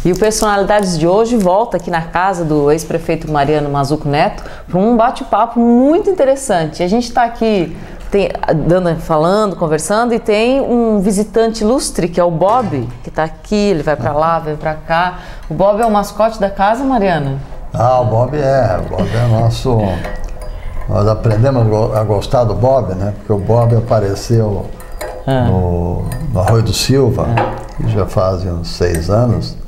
E o Personalidades de hoje volta aqui na casa do ex-prefeito Mariano Mazzuco Neto para um bate-papo muito interessante. A gente está aqui falando, conversando, e tem um visitante ilustre, que é o Bob, que está aqui, ele vai para lá, vem para cá. O Bob é o mascote da casa, Mariano? Ah, o Bob é nosso... Nós aprendemos a gostar do Bob, né? Porque o Bob apareceu no Arroio do Silva, que já fazem uns 6 anos,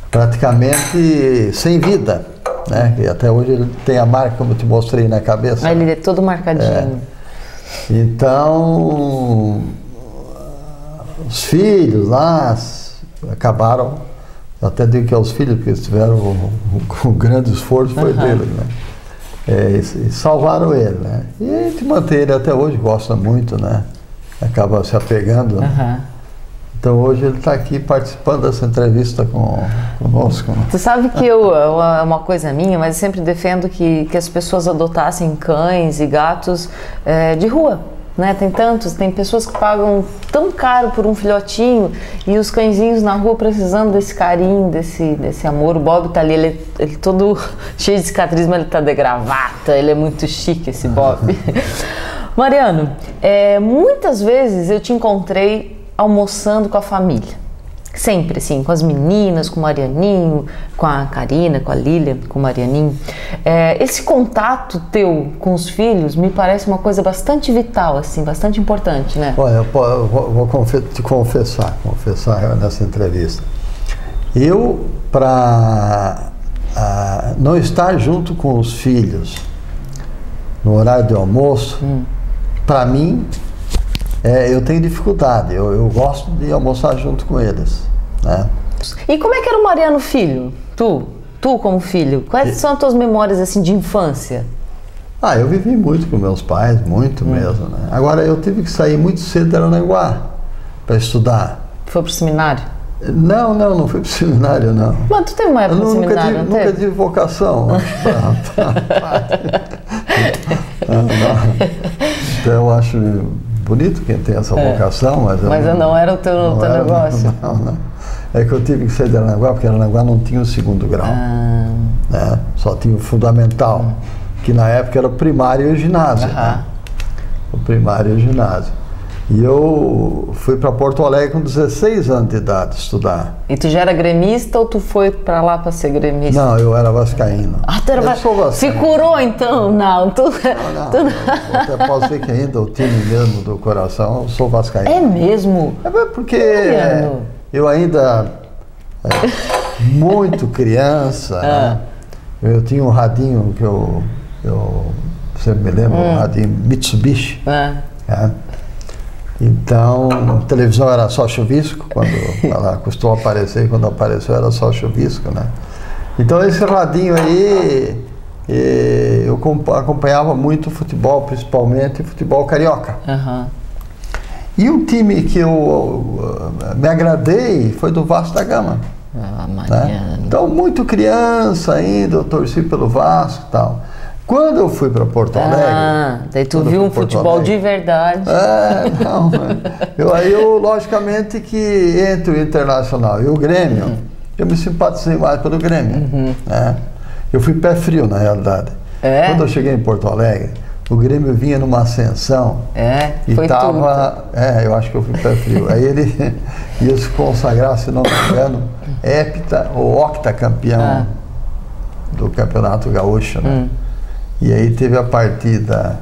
praticamente sem vida, né? E até hoje ele tem a marca, como eu te mostrei, na cabeça. Ele é todo marcadinho. Então, os filhos lá acabaram, eu até digo que é os filhos, porque eles tiveram o grande esforço foi deles, né? E salvaram ele, né? E a gente mantém ele até hoje, gosta muito, né? Acaba se apegando, né? Então hoje ele está aqui participando dessa entrevista conosco. Né? Tu sabe que é uma coisa minha, mas eu sempre defendo que as pessoas adotassem cães e gatos de rua. Né? Tem pessoas que pagam tão caro por um filhotinho, e os cãezinhos na rua precisando desse carinho, desse amor. O Bob tá ali, ele todo cheio de cicatriz, mas ele tá de gravata, ele é muito chique, esse Bob. Mariano, muitas vezes eu te encontrei almoçando com a família. Sempre, assim, com as meninas, com o Marianinho, com a Karina, com a Lília, com o Marianinho. Esse contato teu com os filhos me parece uma coisa bastante vital, assim, bastante importante, né? Olha, eu vou te confessar nessa entrevista. Eu, para não estar junto com os filhos no horário de almoço, para mim, eu tenho dificuldade. Eu gosto de almoçar junto com eles, né? E como é que era o Mariano filho? Tu como filho, quais são as tuas memórias assim de infância? Eu vivi muito com meus pais, muito mesmo, né? Agora, eu tive que sair muito cedo de Aranaguá para estudar. Foi pro seminário? Não fui pro seminário, não. Mas tu teve uma época no seminário, não teve? Nunca tive vocação. Então eu acho bonito quem tem essa vocação, mas não era o teu negócio. Não. É que eu tive que sair de Aranaguá, porque Aranaguá não tinha o 2º grau, né? Só tinha o fundamental, que na época era o primário e o ginásio. Né? O primário e o ginásio. E eu fui para Porto Alegre com 16 anos de idade estudar. E tu já era gremista ou tu foi para lá para ser gremista? Não, eu era vascaíno. Tu era vascaíno. Se curou então? Não, eu até posso ver que ainda o time mesmo do coração, eu sou vascaíno. É mesmo? Porque eu ainda, muito criança, né? Eu tinha um radinho que eu sempre me lembro, um radinho Mitsubishi. Então, a televisão era só chuvisco, quando ela costumou aparecer, e quando apareceu era só chuvisco, né? Então, esse radinho aí, eu acompanhava muito futebol, principalmente futebol carioca. E um time que eu me agradei foi do Vasco da Gama. Né? Então, muito criança ainda, eu torci pelo Vasco e tal. Quando eu fui para Porto Alegre... daí tu viu um futebol de verdade. Eu, logicamente, que entre o Internacional e o Grêmio, eu me simpatizei mais pelo Grêmio. Né? Eu fui pé frio, na realidade. Quando eu cheguei em Porto Alegre, o Grêmio vinha numa ascensão. E foi tava... eu acho que eu fui pé frio. Aí ele ia se consagrar, se não me engano, octacampeão do Campeonato Gaúcho, né? E aí teve a partida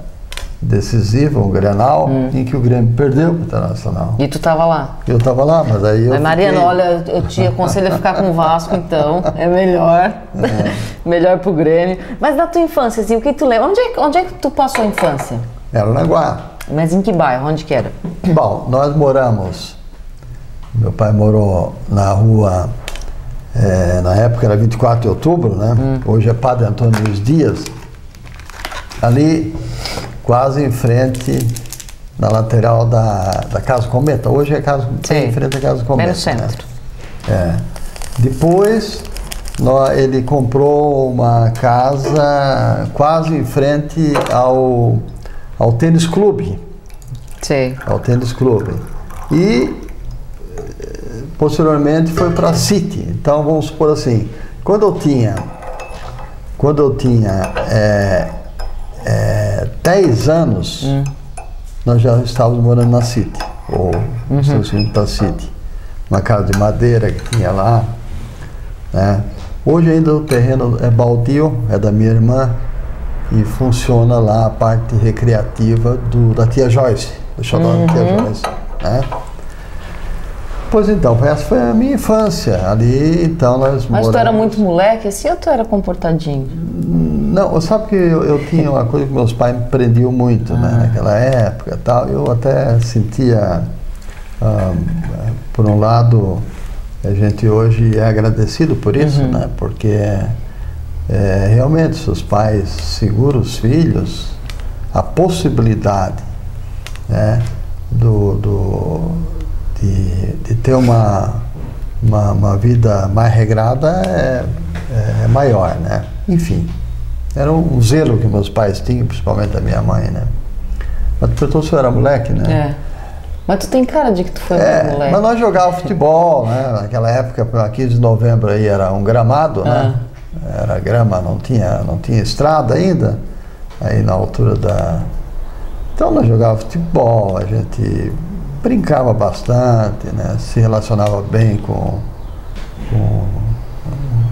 decisiva, um Grenal, em que o Grêmio perdeu o Internacional. E tu estava lá? Eu estava lá, mas aí eu Mariano, olha, eu te aconselho a ficar com o Vasco, então, é melhor. Melhor pro Grêmio. Mas da tua infância, assim, o que tu lembra? Onde é que tu passou a infância? Era Aranaguá. Mas em que bairro? Onde que era? Bom, nós moramos... Meu pai morou na rua... na época era 24 de outubro, né? Hoje é Padre Antônio Luiz Dias. Ali, quase em frente, na lateral da Casa Cometa. Hoje é em frente à Casa Cometa. No centro. Né? Depois, ele comprou uma casa quase em frente ao tênis clube. Sim. Ao tênis clube. E posteriormente foi para a City. Então vamos supor assim, quando eu tinha 10 anos, nós já estávamos morando na City, ou estamos indo para a City, uma casa de madeira que tinha lá, né? Hoje ainda o terreno é baldio, é da minha irmã, e funciona lá a parte recreativa da tia Joyce, do xodó da tia Joyce, né? Pois então, essa foi a minha infância ali, então nós Mas tu era muito moleque assim ou tu era comportadinho? Não, sabe que eu tinha uma coisa que meus pais me prendiam muito, né, naquela época e tal. Eu até sentia, por um lado, a gente hoje é agradecido por isso, né, porque realmente seus pais seguram os filhos, a possibilidade, né, de ter uma vida mais regrada é maior, né? Enfim, era um zelo que meus pais tinham, principalmente a minha mãe, né? Mas tu perguntou se eu era moleque, né? Mas tu tem cara de que tu foi moleque. Mas nós jogávamos futebol, né? Naquela época, 15 de novembro aí era um gramado, né? Era grama, não tinha estrada ainda. Aí na altura Então nós jogávamos futebol, a gente brincava bastante, né? Se relacionava bem com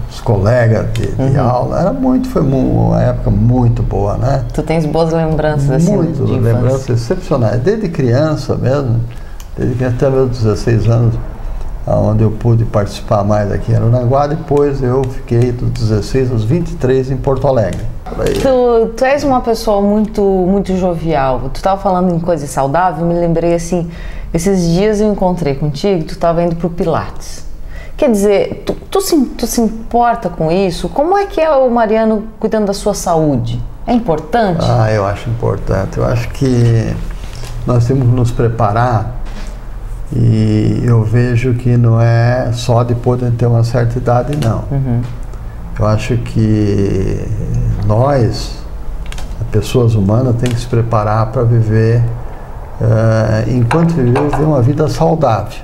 os colegas de aula. Foi uma época muito boa, né? Tu tens boas lembranças assim muito de lembranças excepcionais. Desde criança mesmo, até meus 16 anos, onde eu pude participar mais aqui em Aranaguá. Depois eu fiquei dos 16 aos 23 em Porto Alegre. Tu és uma pessoa muito jovial. Tu estava falando em coisa saudável, me lembrei assim, esses dias eu encontrei contigo, tu estava indo para o Pilates. Quer dizer, tu se importa com isso? Como é que é o Mariano cuidando da sua saúde? É importante? Eu acho importante. Eu acho que nós temos que nos preparar, e eu vejo que não é só depois de ter uma certa idade, não. Eu acho que nós, pessoas humanas, temos que se preparar para viver, enquanto viver uma vida saudável,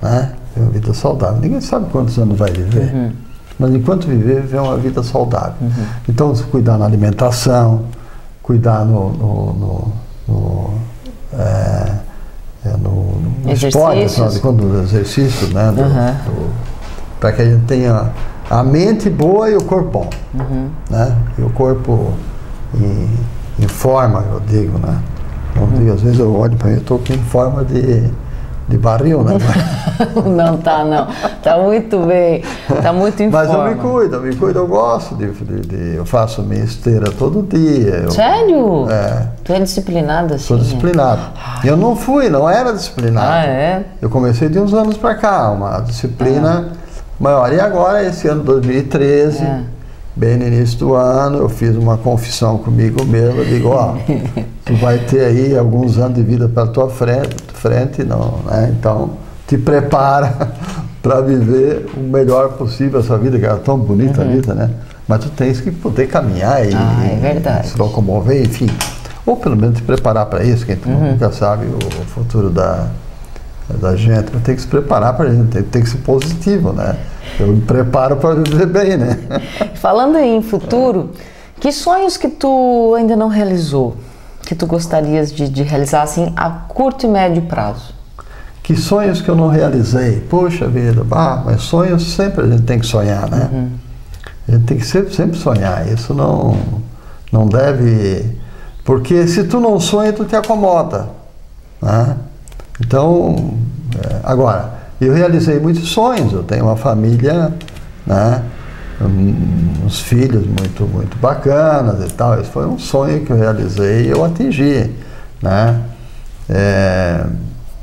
né? Uma vida saudável. Ninguém sabe quantos anos vai viver, mas enquanto viver uma vida saudável. Então, cuidar na alimentação, cuidar no esporte, no exercício, né? Para que a gente tenha a mente boa e o corpo bom, né? E o corpo em forma, eu digo, né? Às vezes eu olho para mim, eu estou aqui em forma de barril, né? Não. Tá muito bem, tá muito em forma. Mas eu me cuido, eu gosto eu faço minha esteira todo dia. Sério? Tu é disciplinado assim? Sou disciplinado. Eu não era disciplinado. Eu comecei de uns anos para cá, uma disciplina maior. E agora, esse ano 2013, bem no início do ano, eu fiz uma confissão comigo mesmo. Eu digo, tu vai ter aí alguns anos de vida para tua frente, não, né? Então, te prepara para viver o melhor possível essa vida, que era tão bonita a vida, né? Mas tu tens que poder caminhar e se locomover, enfim. Ou pelo menos te preparar para isso, quem nunca sabe o futuro da gente. Mas tem que se preparar para a gente, tem que ser positivo, né? Eu me preparo para viver bem, né? Falando em futuro, que sonhos que tu ainda não realizou, que tu gostarias de realizar assim a curto e médio prazo? Que sonhos que eu não realizei? Poxa vida, mas sonhos sempre a gente tem que sonhar, né? A gente tem que sempre sonhar, isso não deve... Porque se tu não sonha, tu te acomoda, né? Então, agora, eu realizei muitos sonhos, eu tenho uma família, né? Uns filhos muito bacanas e tal. Esse foi um sonho que eu realizei e eu atingi, né?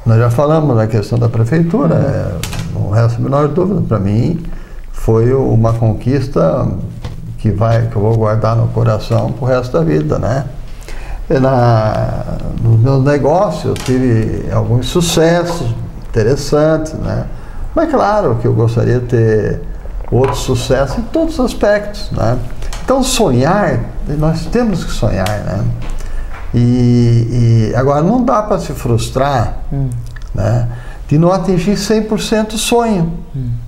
Nós já falamos da questão da prefeitura, não resta a menor dúvida. Para mim foi uma conquista que eu vou guardar no coração pro resto da vida, né? Nos meus negócios eu tive alguns sucessos interessantes, né? Mas claro que eu gostaria de ter outro sucesso em todos os aspectos, né? Então sonhar, nós temos que sonhar, né? E agora não dá para se frustrar, né? de não atingir 100% o sonho,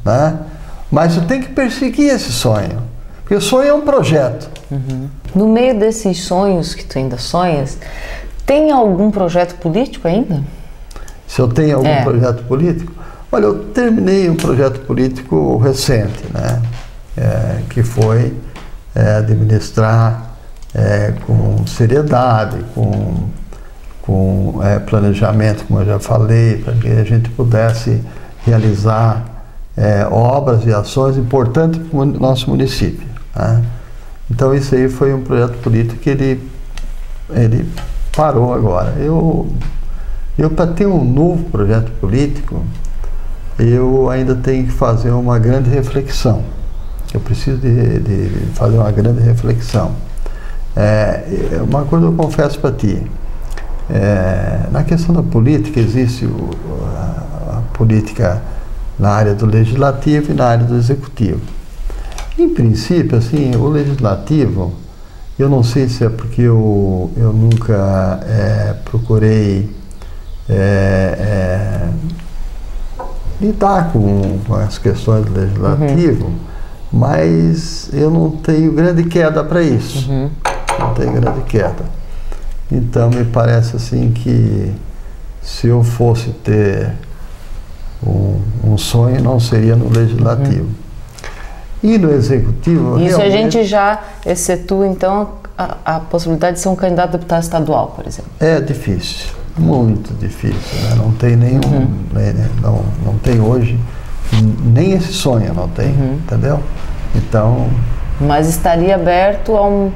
né? Mas tu tem que perseguir esse sonho, porque o sonho é um projeto. No meio desses sonhos que tu ainda sonhas, tem algum projeto político ainda? Se eu tenho algum projeto político? Olha, eu terminei um projeto político recente, né? Que foi administrar com seriedade, com planejamento, como eu já falei, para que a gente pudesse realizar obras e ações importantes para o nosso município, né? Então isso aí foi um projeto político que ele parou agora. Eu para ter um novo projeto político, eu ainda tenho que fazer uma grande reflexão. Eu preciso de fazer uma grande reflexão. Uma coisa eu confesso para ti. Na questão da política, existe a política na área do legislativo e na área do executivo. Em princípio, assim, o legislativo, eu não sei se é porque eu nunca procurei lidar com as questões do legislativo, mas eu não tenho grande queda para isso. Não tenho grande queda. Então me parece assim que se eu fosse ter um sonho, não seria no legislativo. E no executivo... Isso realmente... a gente já excetua então a possibilidade de ser um candidato a deputado estadual, por exemplo. É difícil, muito difícil, né? Não tem nenhum, não tem hoje, nem esse sonho não tem, entendeu? Então... Mas estaria aberto a uma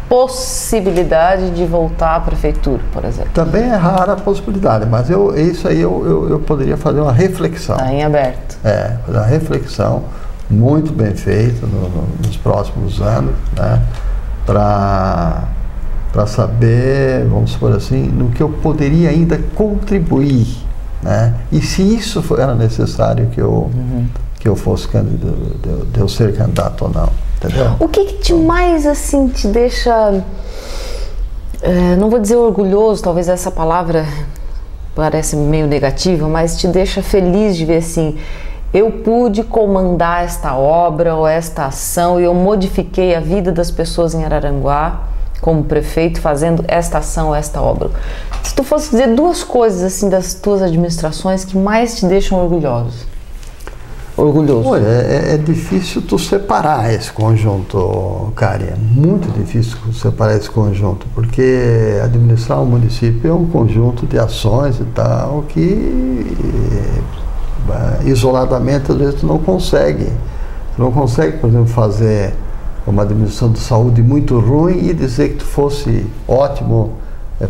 possibilidade de voltar à prefeitura, por exemplo? Também é rara a possibilidade, mas isso aí eu poderia fazer uma reflexão. Está em aberto. Fazer uma reflexão muito bem feita nos próximos anos, né? Para saber, vamos supor assim, no que eu poderia ainda contribuir, né? E se isso era necessário que eu fosse de eu ser candidato ou não, entendeu? O que te mais assim te deixa, não vou dizer orgulhoso, talvez essa palavra parece meio negativa, mas te deixa feliz de ver assim, eu pude comandar esta obra ou esta ação e eu modifiquei a vida das pessoas em Araranguá como prefeito fazendo esta ação, esta obra. Se tu fosse dizer duas coisas assim das tuas administrações que mais te deixam orgulhoso. Olha, é difícil tu separar esse conjunto, Karen. É muito difícil separar esse conjunto, porque administrar um município é um conjunto de ações e tal que isoladamente às vezes tu não consegue. Tu não consegue, por exemplo, fazer uma administração de saúde muito ruim e dizer que tu fosse ótimo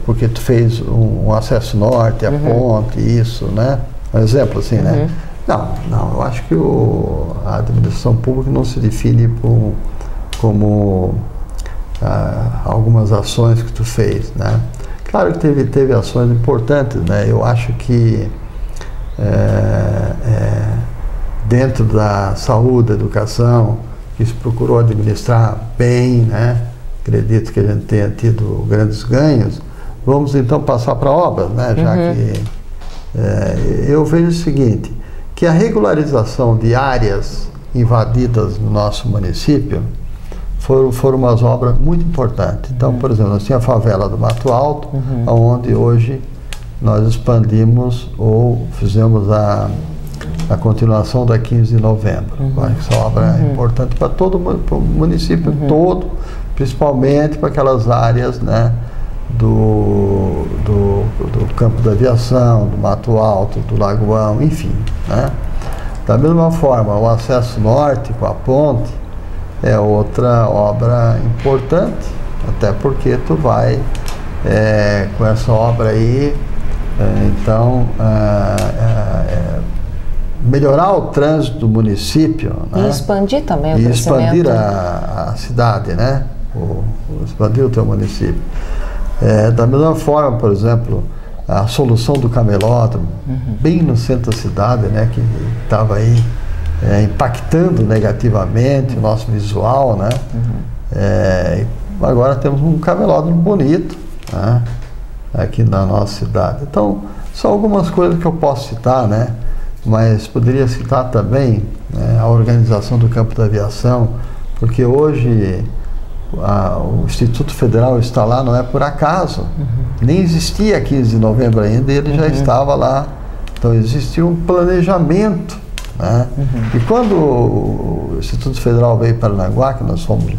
porque tu fez um acesso norte, a ponte, isso, né? Um exemplo assim, né? Não, eu acho que a administração pública não se define como algumas ações que tu fez, né? Claro que teve ações importantes, né? Eu acho que dentro da saúde, educação, que se procurou administrar bem, né? Acredito que a gente tenha tido grandes ganhos. Vamos então passar para obras, né? Já que eu vejo o seguinte, que a regularização de áreas invadidas no nosso município foram umas obras muito importantes. Então, por exemplo, nós tínhamos a favela do Mato Alto, onde hoje nós expandimos ou fizemos a continuação da 15 de novembro. Essa obra é importante para todo o município todo, principalmente para aquelas áreas, né, do campo da aviação, do Mato Alto, do Lagoão, enfim, né? Da mesma forma, o acesso norte com a ponte é outra obra importante, até porque tu vai com essa obra aí, então melhorar o trânsito do município, né? E expandir também o crescimento. E expandir a cidade, né? Expandir o teu município. Da mesma forma, por exemplo, a solução do camelódromo, bem no centro da cidade, né? Que estava aí impactando negativamente o nosso visual, né? Agora temos um camelódromo bonito, né? Aqui na nossa cidade. Então, São algumas coisas que eu posso citar, né? Mas poderia citar também, né, a organização do campo da aviação, porque hoje o Instituto Federal está lá, não é por acaso. Nem existia 15 de novembro ainda, e ele já estava lá. Então existia um planejamento, né? E quando o Instituto Federal veio para Paranaguá, que nós fomos,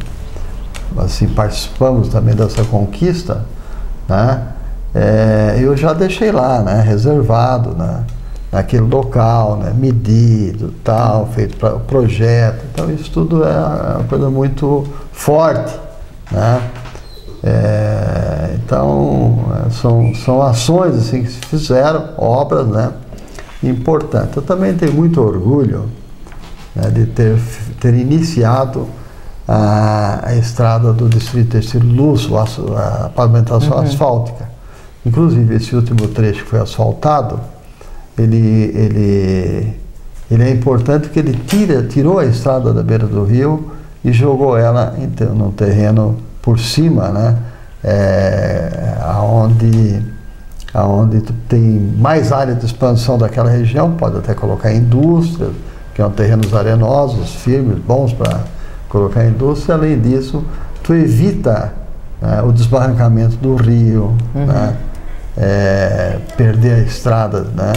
assim, participamos também dessa conquista, né? Eu já deixei lá, né, reservado, né, naquele local, né, medido, tal, feito para o projeto. Então isso tudo é uma coisa muito forte, né? Então são ações assim que se fizeram, obras, né, importantes. Eu também tenho muito orgulho, né, de ter iniciado a estrada do Distrito Têxtil Luz, a pavimentação asfáltica. Inclusive, esse último trecho que foi asfaltado, ele é importante porque ele tirou a estrada da beira do rio e jogou ela num terreno por cima, né? Aonde tem mais área de expansão daquela região, pode até colocar indústrias, que são terrenos arenosos, firmes, bons para colocar indústria. Além disso, tu evita, né, o desbarrancamento do rio, né? Perder a estrada, né?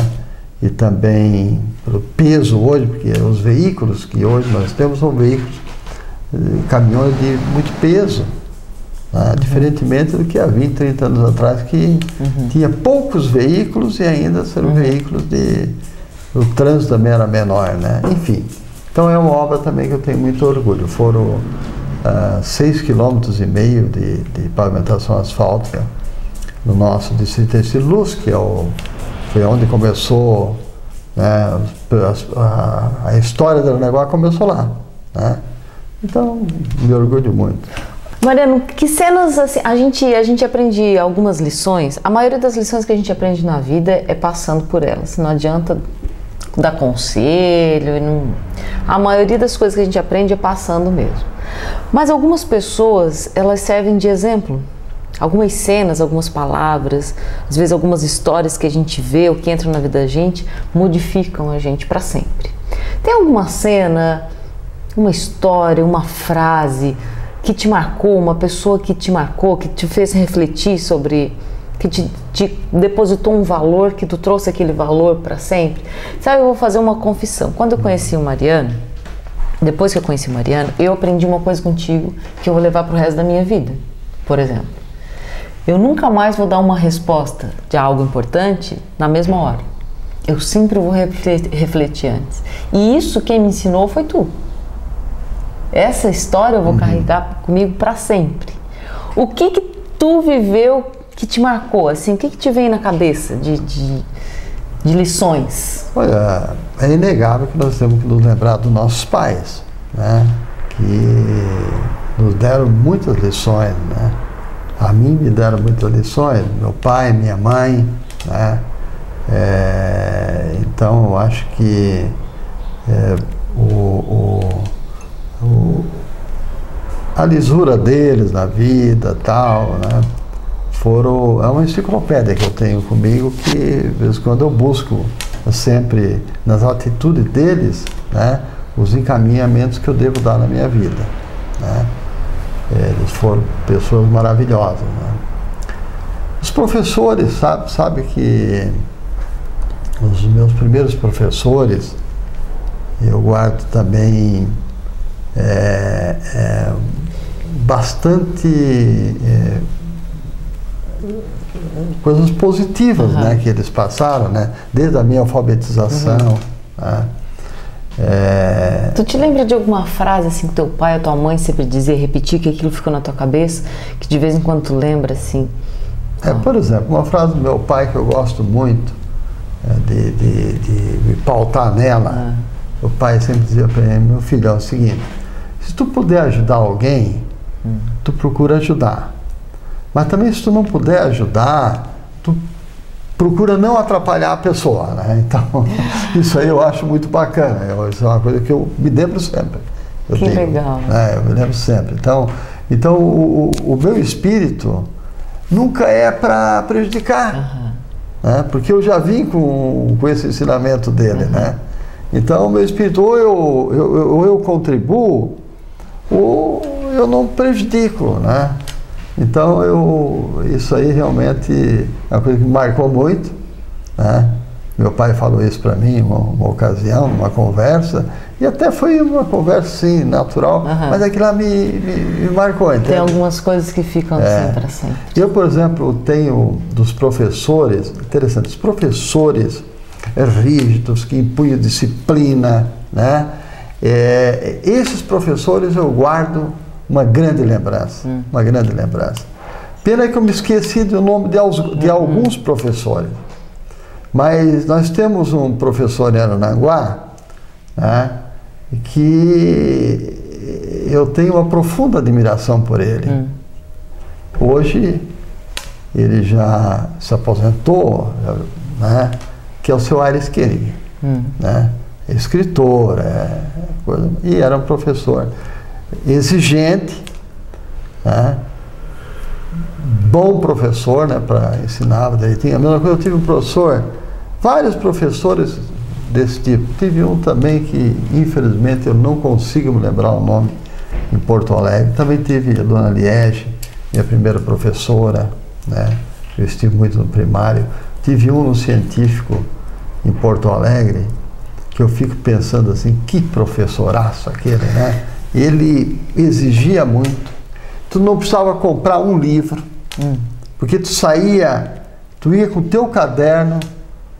E também pelo peso hoje, porque os veículos que hoje nós temos são veículos, caminhões de muito peso, né? Diferentemente do que há 20, 30 anos atrás, que tinha poucos veículos e ainda eram veículos o trânsito também era menor, né? Enfim, então é uma obra também que eu tenho muito orgulho. Foram 6,5 km de pavimentação asfáltica no nosso Distrito Têxtil Luz, que foi onde começou, né, a história do negócio começou lá, né? Então, me orgulho muito. Mariano, que cenas assim, a gente aprende algumas lições. A maioria das lições que a gente aprende na vida é passando por elas. Não adianta dar conselho. A maioria das coisas que a gente aprende é passando mesmo. Mas algumas pessoas, elas servem de exemplo. Algumas cenas, algumas palavras, às vezes algumas histórias que a gente vê ou que entram na vida da gente, modificam a gente para sempre. Tem alguma cena, uma história, uma frase que te marcou, uma pessoa que te marcou, que te fez refletir sobre, que te depositou um valor, que tu trouxe aquele valor para sempre? Sabe, eu vou fazer uma confissão. Quando eu conheci o Mariano, depois que eu conheci o Mariano, eu aprendi uma coisa contigo que eu vou levar para o resto da minha vida. Por exemplo, eu nunca mais vou dar uma resposta de algo importante na mesma hora. Eu sempre vou refletir antes. E isso quem me ensinou foi tu. Essa história eu vou carregar comigo para sempre. O que tu viveu que te marcou? Assim, o que te vem na cabeça de lições? Olha, é inegável que nós temos que nos lembrar dos nossos pais, né? Que nos deram muitas lições, né? A mim me deram muitas lições, meu pai, minha mãe, né? Então eu acho que a lisura deles na vida, tal, né? É uma enciclopédia que eu tenho comigo, que de vez em quando eu busco sempre nas atitudes deles, né, os encaminhamentos que eu devo dar na minha vida, né? Eles foram pessoas maravilhosas, né? Os professores, sabe que os meus primeiros professores, eu guardo também bastante coisas positivas, né, que eles passaram, né? Desde a minha alfabetização, né? Tu te lembra de alguma frase assim que teu pai ou tua mãe sempre dizia, repetir, que aquilo ficou na tua cabeça, que de vez em quando tu lembra assim? Por exemplo, uma frase do meu pai que eu gosto muito, de me pautar nela. O pai sempre dizia para mim: meu filho, é o seguinte, se tu puder ajudar alguém, tu procura ajudar. Mas também, se tu não puder ajudar, tu procura não atrapalhar a pessoa, né? Então, isso aí eu acho muito bacana. Isso é uma coisa que eu me lembro sempre. Legal. Eu me lembro sempre. Então o meu espírito nunca é para prejudicar. né? Porque eu já vim com esse ensinamento dele, né? Então, meu espírito, ou eu contribuo, ou eu não prejudico, né? Então, isso aí realmente é uma coisa que me marcou muito, né? Meu pai falou isso para mim em uma ocasião, numa conversa, e até foi uma conversa, sim, natural, mas aquilo lá me marcou, entende? Tem algumas coisas que ficam assim para sempre. Eu, por exemplo, tenho dos professores, interessante, os professores rígidos, que impunham disciplina, né? Esses professores eu guardo uma grande lembrança, uma grande lembrança. Pena que eu me esqueci do nome de alguns professores. Mas nós temos um professor em Aranaguá, né, que eu tenho uma profunda admiração por ele. Hoje ele já se aposentou, né, que é o seu Aires Koenig, né, escritor, e era um professor exigente, né, bom professor, né, para ensinar direitinho. A mesma coisa, eu tive um professor, vários professores desse tipo. Tive um também que, infelizmente, eu não consigo me lembrar o nome, em Porto Alegre. Também tive a dona Liege, minha primeira professora, né? Eu estive muito no primário. Tive um no científico, em Porto Alegre, que eu fico pensando assim, que professoraço aquele, né? Ele exigia muito. Tu não precisava comprar um livro, porque tu ia com o teu caderno,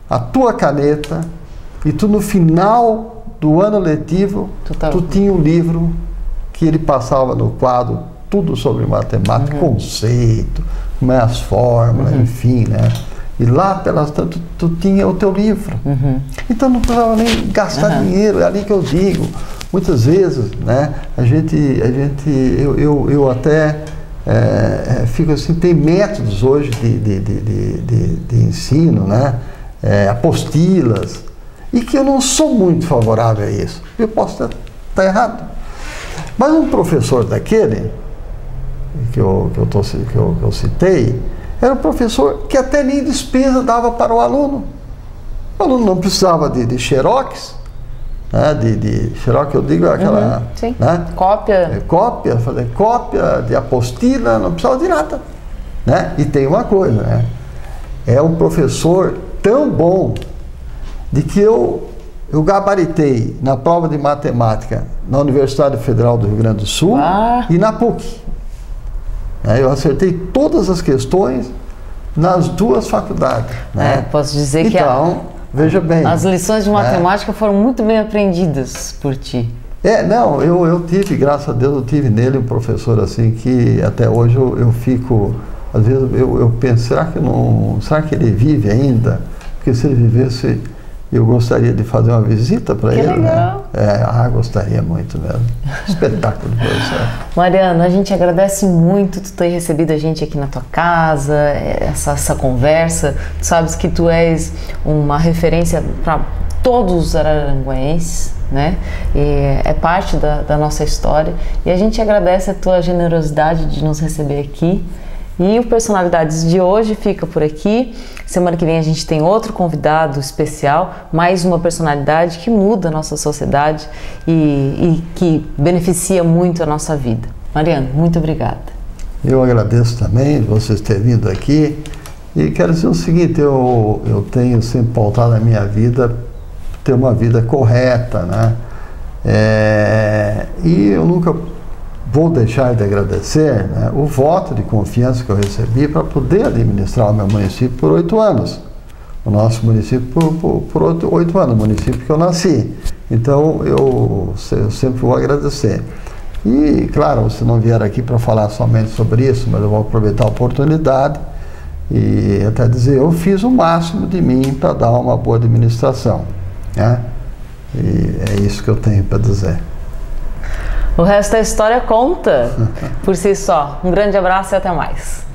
a tua caneta, e tu no final do ano letivo, tu tinha um livro que ele passava no quadro, tudo sobre matemática, conceito, como é as fórmulas, enfim, né? E lá, pelas tantas, tu tinha o teu livro. Então não precisava nem gastar dinheiro, é ali que eu digo. Muitas vezes, né, eu até fico assim, tem métodos hoje de ensino, né? Apostilas, e que eu não sou muito favorável a isso. Eu posso estar errado. Mas um professor daquele, que eu citei, era um professor que até nem despesa dava para o aluno. O aluno não precisava de xerox, né? De xerox, eu digo aquela... né? Cópia. Fazer cópia de apostila, não precisava de nada. Né? E tem uma coisa, né? É um professor tão bom de que eu gabaritei na prova de matemática na Universidade Federal do Rio Grande do Sul e na PUC. Eu acertei todas as questões nas duas faculdades. Né? Posso dizer então, veja bem. As lições de matemática foram muito bem aprendidas por ti. Não, eu tive, graças a Deus, eu tive nele um professor assim que até hoje eu fico, às vezes eu penso, será que ele vive ainda? Porque se ele vivesse, eu gostaria de fazer uma visita para ele. Legal. Né? Gostaria muito mesmo. Espetáculo de professor. Mariano, a gente agradece muito tu ter recebido a gente aqui na tua casa, essa conversa. Tu sabes que tu és uma referência para todos os araranguenses, né? E é parte da nossa história. E a gente agradece a tua generosidade de nos receber aqui. E o Personalidades de hoje fica por aqui. Semana que vem a gente tem outro convidado especial, mais uma personalidade que muda a nossa sociedade e que beneficia muito a nossa vida. Mariano, muito obrigada. Eu agradeço também vocês terem vindo aqui. E quero dizer o seguinte, eu tenho sempre pautado a minha vida ter uma vida correta, né? E eu nunca vou deixar de agradecer, né, o voto de confiança que eu recebi para poder administrar o meu município por 8 anos. O nosso município por 8 anos, o município que eu nasci. Então, eu sempre vou agradecer. E, claro, você não vier aqui para falar somente sobre isso, mas eu vou aproveitar a oportunidade e até dizer, eu fiz o máximo de mim para dar uma boa administração. Né? E é isso que eu tenho para dizer. O resto da história conta por si só. Um grande abraço e até mais.